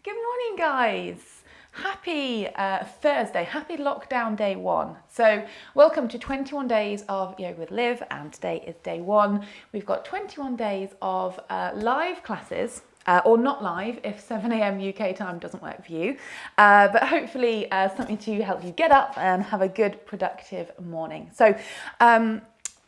Good morning, guys. Happy Thursday, happy lockdown day one. So welcome to 21 days of Yoga with Liv, and today is day one. We've got 21 days of live classes, or not live if 7 a.m. UK time doesn't work for you, but hopefully something to help you get up and have a good productive morning. So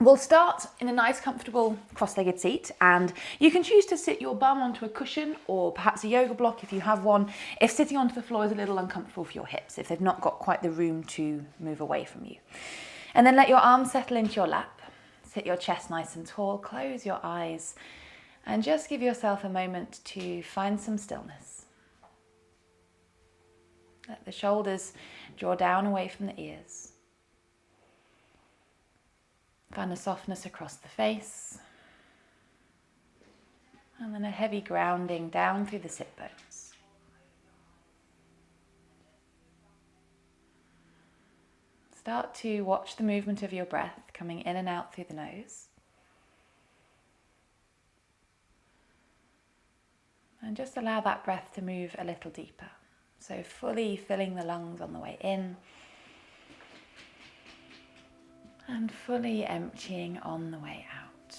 we'll start in a nice comfortable cross-legged seat, and you can choose to sit your bum onto a cushion or perhaps a yoga block if you have one, if sitting onto the floor is a little uncomfortable for your hips, if they've not got quite the room to move away from you. And then let your arms settle into your lap, sit your chest nice and tall, close your eyes, and just give yourself a moment to find some stillness. Let the shoulders draw down away from the ears. Find a softness across the face, and then a heavy grounding down through the sit bones. Start to watch the movement of your breath coming in and out through the nose. And just allow that breath to move a little deeper. So fully filling the lungs on the way in, and fully emptying on the way out.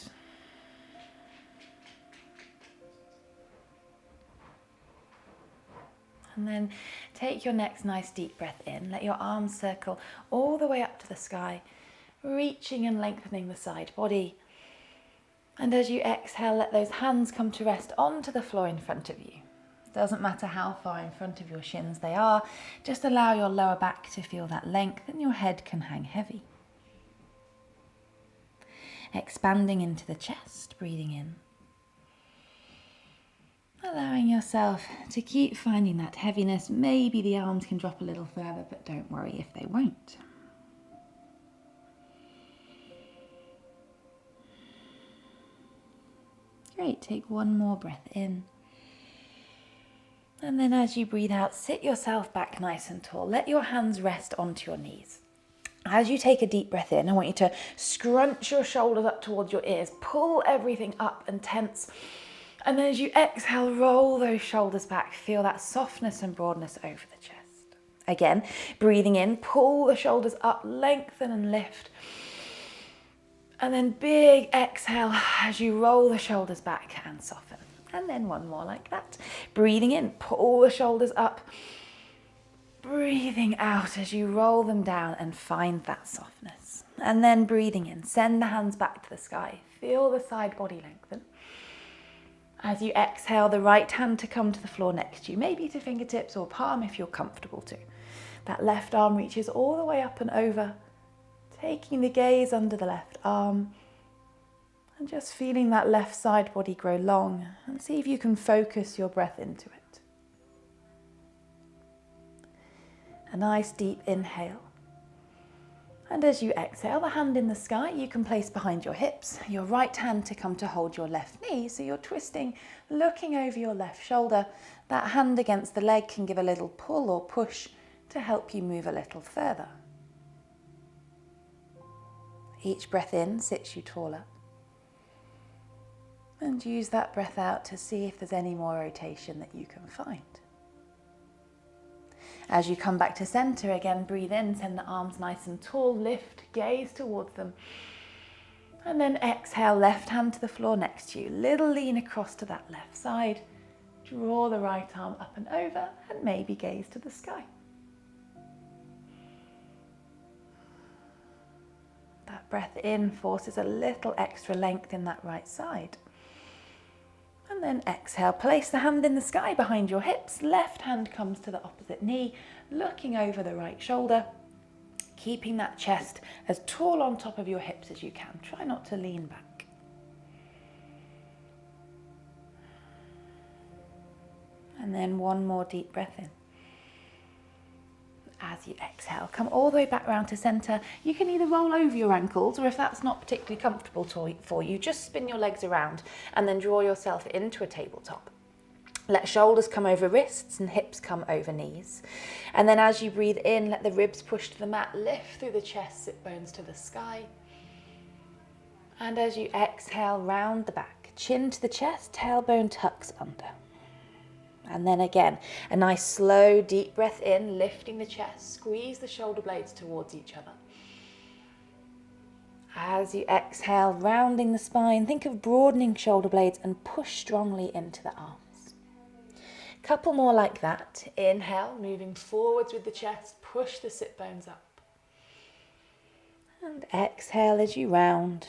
And then take your next nice deep breath in. Let your arms circle all the way up to the sky, reaching and lengthening the side body. And as you exhale, let those hands come to rest onto the floor in front of you. Doesn't matter how far in front of your shins they are, just allow your lower back to feel that length and your head can hang heavy. Expanding into the chest, breathing in. Allowing yourself to keep finding that heaviness. Maybe the arms can drop a little further, but don't worry if they won't. Great, take one more breath in. And then as you breathe out, sit yourself back nice and tall. Let your hands rest onto your knees. As you take a deep breath in, I want you to scrunch your shoulders up towards your ears, pull everything up and tense. And then as you exhale, roll those shoulders back. Feel that softness and broadness over the chest. Again, breathing in, pull the shoulders up, lengthen and lift. And then big exhale as you roll the shoulders back and soften. And then one more like that. Breathing in, pull the shoulders up. Breathing out as you roll them down and find that softness. And then breathing in, send the hands back to the sky. Feel the side body lengthen. As you exhale, the right hand to come to the floor next to you, maybe to fingertips or palm if you're comfortable to. That left arm reaches all the way up and over, taking the gaze under the left arm and just feeling that left side body grow long, and see if you can focus your breath into it. A nice deep inhale. And as you exhale, the hand in the sky you can place behind your hips, your right hand to come to hold your left knee. So you're twisting, looking over your left shoulder. That hand against the leg can give a little pull or push to help you move a little further. Each breath in sits you taller. And use that breath out to see if there's any more rotation that you can find. As you come back to center, again, breathe in, send the arms nice and tall, lift, gaze towards them. And then exhale, left hand to the floor next to you. Little lean across to that left side. Draw the right arm up and over, and maybe gaze to the sky. That breath in forces a little extra length in that right side. And then exhale, place the hand in the sky behind your hips. Left hand comes to the opposite knee, looking over the right shoulder, keeping that chest as tall on top of your hips as you can. Try not to lean back. And then one more deep breath in. As you exhale, come all the way back round to center. You can either roll over your ankles, or if that's not particularly comfortable for you, just spin your legs around and then draw yourself into a tabletop. Let shoulders come over wrists and hips come over knees. And then as you breathe in, let the ribs push to the mat, lift through the chest, sit bones to the sky. And as you exhale, round the back, chin to the chest, tailbone tucks under. And then again, a nice slow, deep breath in, lifting the chest, squeeze the shoulder blades towards each other. As you exhale, rounding the spine, think of broadening shoulder blades and push strongly into the arms. Couple more like that. Inhale, moving forwards with the chest, push the sit bones up. And exhale as you round,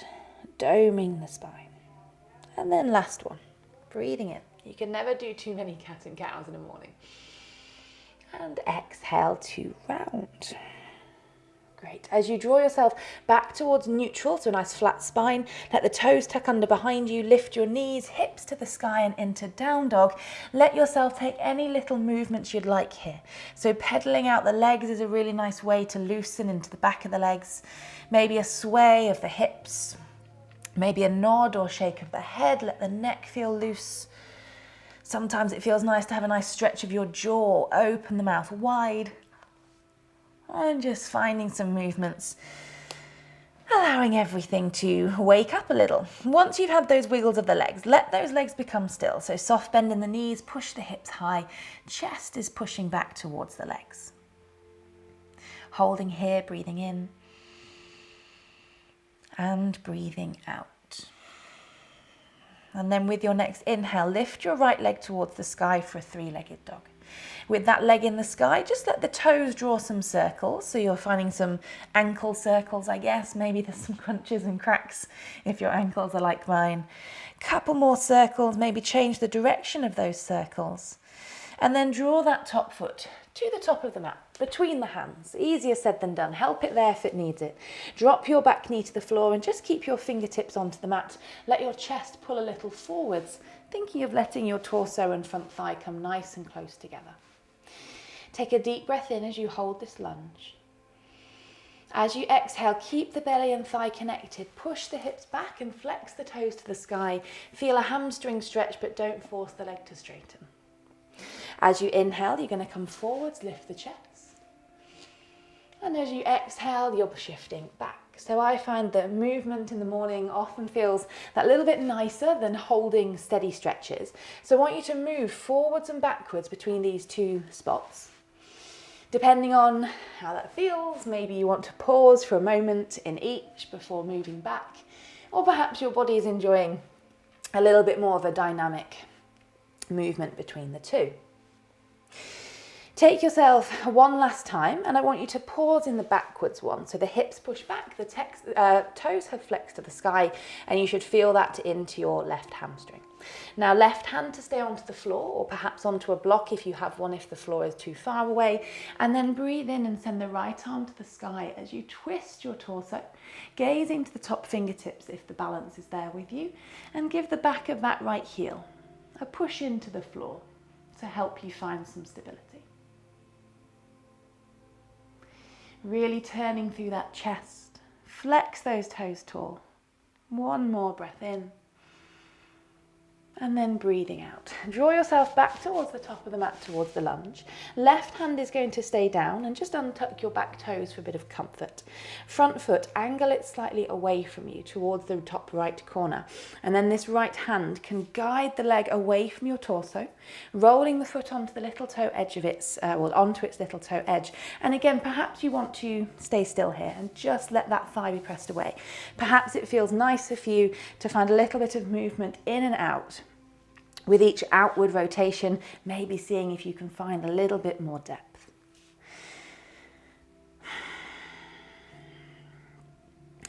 doming the spine. And then last one, breathing in. You can never do too many cat and cows in the morning. And exhale to round. Great. As you draw yourself back towards neutral, so a nice flat spine, let the toes tuck under behind you, lift your knees, hips to the sky and into down dog. Let yourself take any little movements you'd like here. So pedaling out the legs is a really nice way to loosen into the back of the legs. Maybe a sway of the hips, maybe a nod or shake of the head, let the neck feel loose. Sometimes it feels nice to have a nice stretch of your jaw, open the mouth wide. And just finding some movements, allowing everything to wake up a little. Once you've had those wiggles of the legs, let those legs become still. So soft bend in the knees, push the hips high, chest is pushing back towards the legs. Holding here, breathing in and breathing out. And then with your next inhale, lift your right leg towards the sky for a three-legged dog. With that leg in the sky, just let the toes draw some circles. So you're finding some ankle circles, I guess. Maybe there's some crunches and cracks if your ankles are like mine. Couple more circles, maybe change the direction of those circles. And then draw that top foot to the top of the mat, between the hands. Easier said than done. Help it there if it needs it. Drop your back knee to the floor and just keep your fingertips onto the mat. Let your chest pull a little forwards, thinking of letting your torso and front thigh come nice and close together. Take a deep breath in as you hold this lunge. As you exhale, keep the belly and thigh connected. Push the hips back and flex the toes to the sky. Feel a hamstring stretch, but don't force the leg to straighten. As you inhale, you're going to come forwards, lift the chest. And as you exhale, you're shifting back. So I find that movement in the morning often feels that little bit nicer than holding steady stretches. So I want you to move forwards and backwards between these two spots. Depending on how that feels, maybe you want to pause for a moment in each before moving back, or perhaps your body is enjoying a little bit more of a dynamic movement between the two. Take yourself one last time, and I want you to pause in the backwards one. So the hips push back, the toes have flexed to the sky, and you should feel that into your left hamstring. Now left hand to stay onto the floor, or perhaps onto a block if you have one, if the floor is too far away. And then breathe in and send the right arm to the sky as you twist your torso, gazing to the top fingertips if the balance is there with you, and give the back of that right heel a push into the floor to help you find some stability. Really turning through that chest. Flex those toes tall. One more breath in. And then breathing out. Draw yourself back towards the top of the mat, towards the lunge. Left hand is going to stay down and just untuck your back toes for a bit of comfort. Front foot, angle it slightly away from you towards the top right corner. And then this right hand can guide the leg away from your torso, rolling the foot onto the little toe edge of onto its little toe edge. And again, perhaps you want to stay still here and just let that thigh be pressed away. Perhaps it feels nicer for you to find a little bit of movement in and out. With each outward rotation, maybe seeing if you can find a little bit more depth.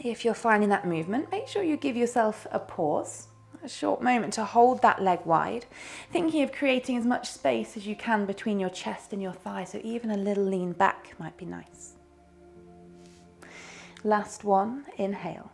If you're finding that movement, make sure you give yourself a pause, a short moment to hold that leg wide, thinking of creating as much space as you can between your chest and your thigh, so even a little lean back might be nice. Last one, inhale.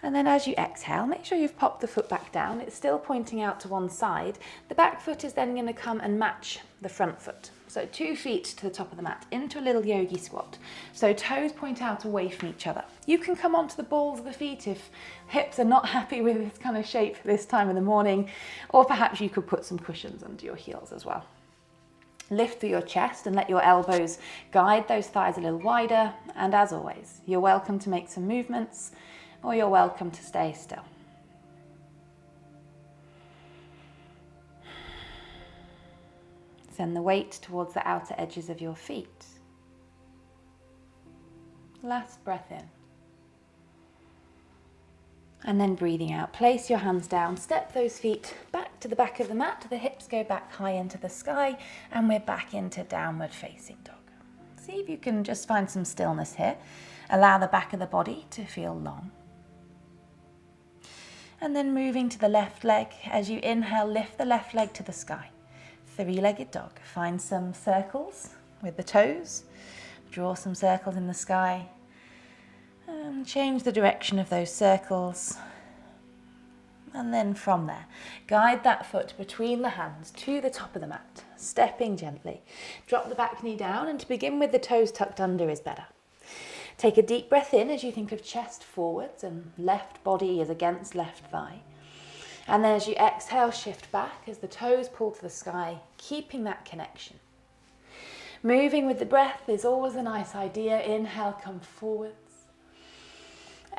And then as you exhale, make sure you've popped the foot back down. It's still pointing out to one side. The back foot is then going to come and match the front foot. So 2 feet to the top of the mat, into a little yogi squat. So toes point out away from each other. You can come onto the balls of the feet if hips are not happy with this kind of shape this time in the morning, or perhaps you could put some cushions under your heels as well. Lift through your chest and let your elbows guide those thighs a little wider. And as always, you're welcome to make some movements, or you're welcome to stay still. send the weight towards the outer edges of your feet. Last breath in. And then breathing out, place your hands down, step those feet back to the back of the mat, the hips go back high into the sky, and we're back into downward facing dog. See if you can just find some stillness here. Allow the back of the body to feel long. And then moving to the left leg, as you inhale, lift the left leg to the sky. Three-legged dog. Find some circles with the toes, draw some circles in the sky, and change the direction of those circles. And then from there, guide that foot between the hands to the top of the mat, stepping gently. Drop the back knee down, and to begin with, the toes tucked under is better. Take a deep breath in as you think of chest forwards and left body is against left thigh. And then as you exhale, shift back as the toes pull to the sky, keeping that connection. Moving with the breath is always a nice idea. Inhale, come forwards.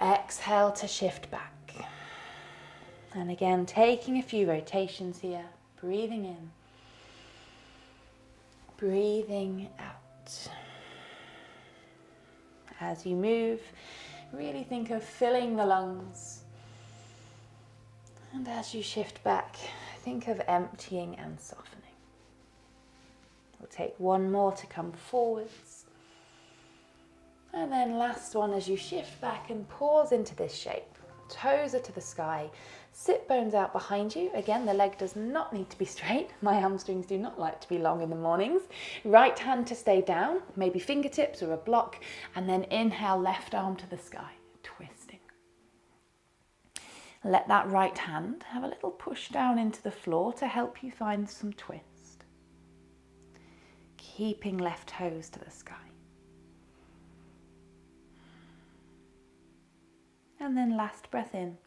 Exhale to shift back. And again, taking a few rotations here, breathing in, breathing out. As you move, really think of filling the lungs. And as you shift back, think of emptying and softening. We'll take one more to come forwards. And then last one as you shift back and pause into this shape. Toes are to the sky, sit bones out behind you. Again, the leg does not need to be straight. My hamstrings do not like to be long in the mornings. Right hand to stay down, maybe fingertips or a block, and then inhale, left arm to the sky, twisting. Let that right hand have a little push down into the floor to help you find some twist. Keeping left toes to the sky. And then last breath in.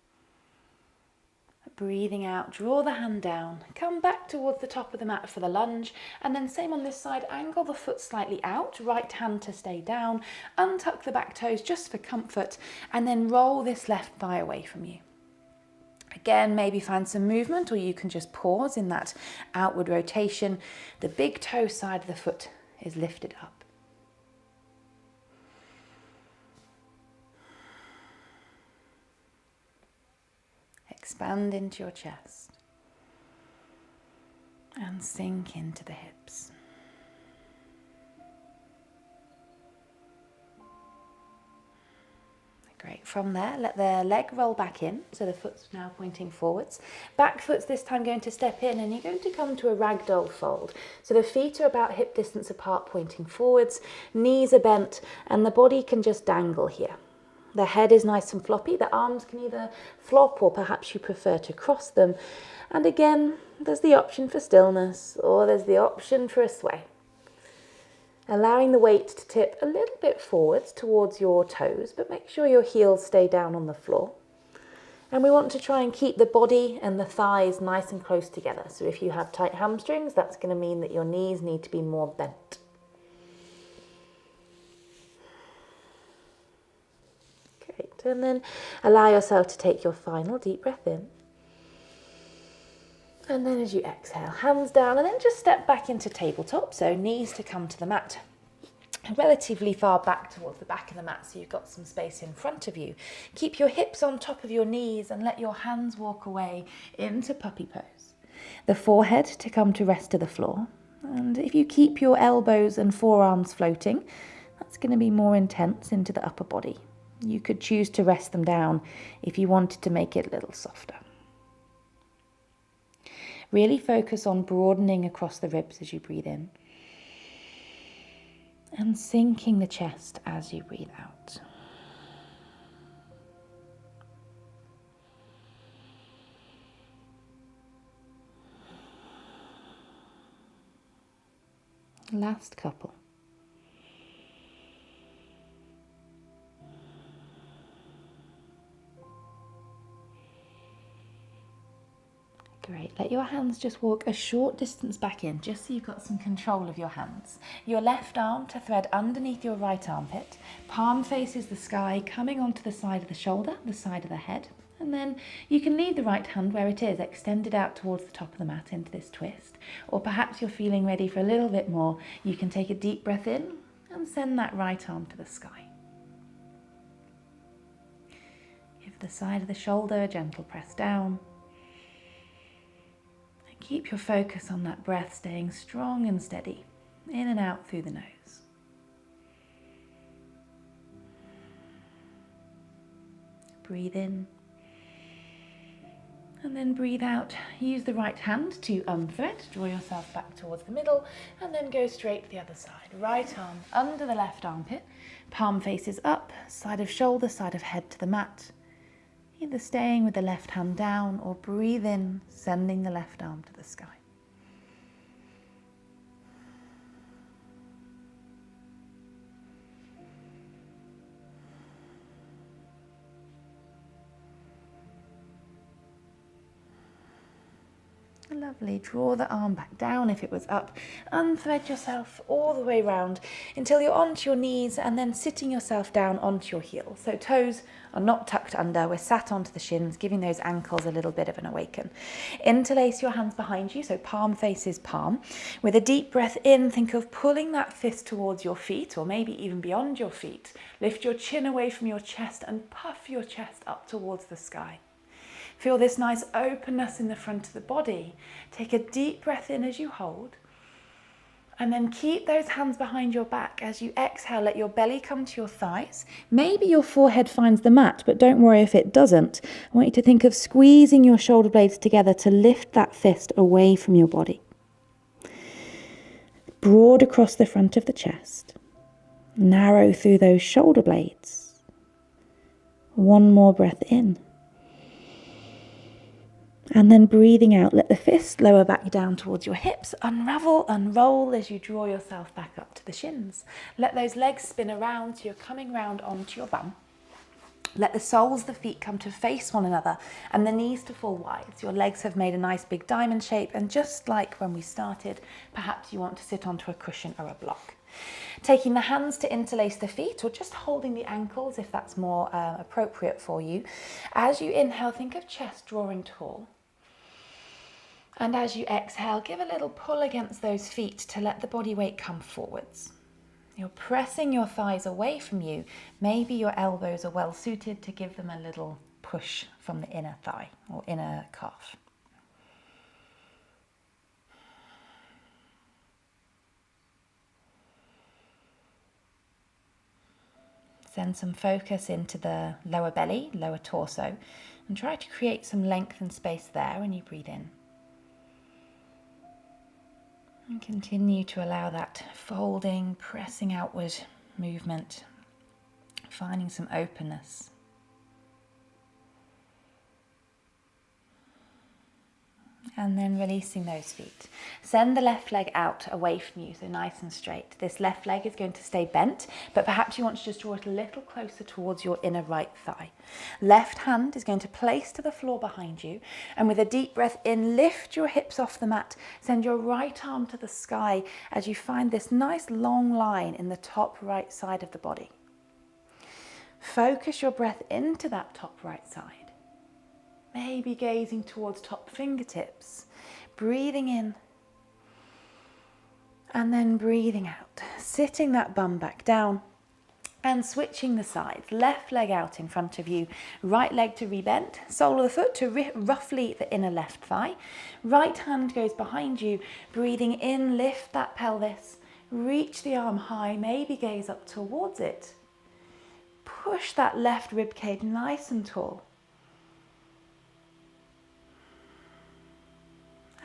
Breathing out, draw the hand down, come back towards the top of the mat for the lunge, and then same on this side, angle the foot slightly out, right hand to stay down, untuck the back toes just for comfort, and then roll this left thigh away from you. Again, maybe find some movement, or you can just pause in that outward rotation. The big toe side of the foot is lifted up. Expand into your chest and sink into the hips. Great. From there, let the leg roll back in, so the foot's now pointing forwards. Back foot's this time going to step in, and you're going to come to a ragdoll fold. So the feet are about hip distance apart, pointing forwards, knees are bent, and the body can just dangle here. The head is nice and floppy, the arms can either flop or perhaps you prefer to cross them. And again, there's the option for stillness or there's the option for a sway. Allowing the weight to tip a little bit forwards towards your toes, but make sure your heels stay down on the floor. And we want to try and keep the body and the thighs nice and close together. So if you have tight hamstrings, that's going to mean that your knees need to be more bent. Great, and then allow yourself to take your final deep breath in. And then as you exhale, hands down, and then just step back into tabletop, so knees to come to the mat. Relatively far back towards the back of the mat, so you've got some space in front of you. Keep your hips on top of your knees and let your hands walk away into puppy pose. The forehead to come to rest to the floor. And if you keep your elbows and forearms floating, that's going to be more intense into the upper body. You could choose to rest them down if you wanted to make it a little softer. Really focus on broadening across the ribs as you breathe in and sinking the chest as you breathe out. Last couple. Great, let your hands just walk a short distance back in, just so you've got some control of your hands. Your left arm to thread underneath your right armpit, palm faces the sky, coming onto the side of the shoulder, the side of the head, And then you can leave the right hand where it is, extended out towards the top of the mat into this twist. Or perhaps you're feeling ready for a little bit more. You can take a deep breath in and send that right arm to the sky. Give the side of the shoulder a gentle press down. And keep your focus on that breath staying strong and steady, in and out through the nose. Breathe in. And then breathe out. Use the right hand to unthread. Draw yourself back towards the middle and then go straight to the other side. Right arm under the left armpit. Palm faces up, side of shoulder, side of head to the mat. Either staying with the left hand down or breathe in, sending the left arm to the sky. Lovely. Draw the arm back down if it was up. Unthread yourself all the way round until you're onto your knees and then sitting yourself down onto your heels. So toes are not tucked under. We're sat onto the shins, giving those ankles a little bit of an awaken. Interlace your hands behind you, so palm faces palm. With a deep breath in, think of pulling that fist towards your feet or maybe even beyond your feet. Lift your chin away from your chest and puff your chest up towards the sky. Feel this nice openness in the front of the body. Take a deep breath in as you hold. And then keep those hands behind your back. As you exhale, let your belly come to your thighs. Maybe your forehead finds the mat, but don't worry if it doesn't. I want you to think of squeezing your shoulder blades together to lift that fist away from your body. Broad across the front of the chest. Narrow through those shoulder blades. One more breath in. And then breathing out, let the fist lower back down towards your hips. Unravel, unroll as you draw yourself back up to the shins. Let those legs spin around so you're coming round onto your bum. Let the soles of the feet come to face one another and the knees to fall wide. So your legs have made a nice big diamond shape, and just like when we started, perhaps you want to sit onto a cushion or a block. Taking the hands to interlace the feet or just holding the ankles if that's more appropriate for you. As you inhale, think of chest drawing tall. And as you exhale, give a little pull against those feet to let the body weight come forwards. You're pressing your thighs away from you. Maybe your elbows are well suited to give them a little push from the inner thigh or inner calf. Send some focus into the lower belly, lower torso, and try to create some length and space there when you breathe in. And continue to allow that folding, pressing outward movement, finding some openness. And then releasing those feet. Send the left leg out away from you, so nice and straight. This left leg is going to stay bent, but perhaps you want to just draw it a little closer towards your inner right thigh. Left hand is going to place to the floor behind you, and with a deep breath in, lift your hips off the mat. Send your right arm to the sky as you find this nice long line in the top right side of the body. Focus your breath into that top right side. Maybe gazing towards top fingertips, breathing in and then breathing out, sitting that bum back down and switching the sides. Left leg out in front of you, right leg to rebend, sole of the foot to roughly the inner left thigh. Right hand goes behind you, breathing in, lift that pelvis, reach the arm high, maybe gaze up towards it. Push that left rib cage nice and tall.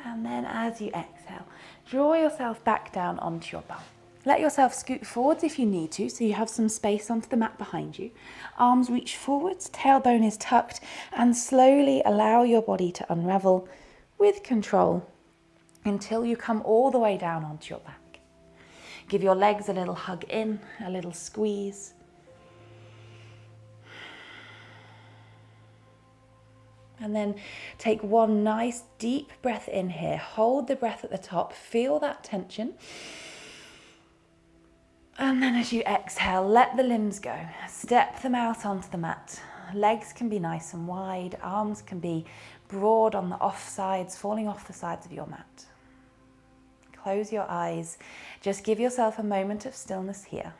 And then as you exhale, draw yourself back down onto your bum. Let yourself scoot forwards if you need to, so you have some space onto the mat behind you. Arms reach forwards, tailbone is tucked, and slowly allow your body to unravel with control until you come all the way down onto your back. Give your legs a little hug in, a little squeeze. And then take one nice deep breath in here. Hold the breath at the top. Feel that tension. And then as you exhale, let the limbs go. Step them out onto the mat. Legs can be nice and wide. Arms can be broad on the off sides, falling off the sides of your mat. Close your eyes. Just give yourself a moment of stillness here.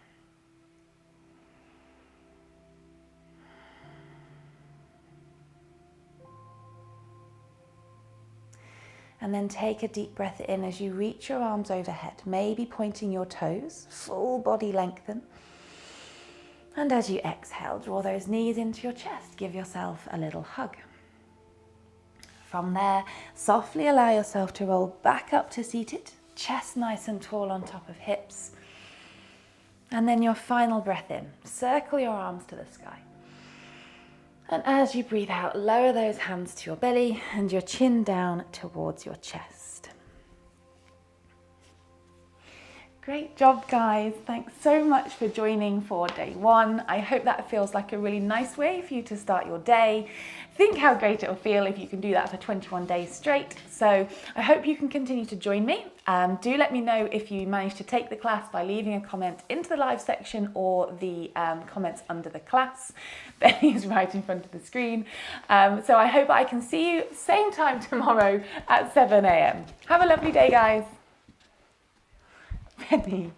And then take a deep breath in as you reach your arms overhead, maybe pointing your toes, full body lengthen. And as you exhale, draw those knees into your chest. Give yourself a little hug. From there, softly allow yourself to roll back up to seated, chest nice and tall on top of hips. And then your final breath in, circle your arms to the sky. And as you breathe out, lower those hands to your belly and your chin down towards your chest. Great job, guys. Thanks so much for joining for day one. I hope that feels like a really nice way for you to start your day. Think how great it'll feel if you can do that for 21 days straight. So I hope you can continue to join me. Do let me know if you managed to take the class by leaving a comment into the live section or the comments under the class. Benny is right in front of the screen. So I hope I can see you same time tomorrow at 7 a.m. Have a lovely day, guys. Benny.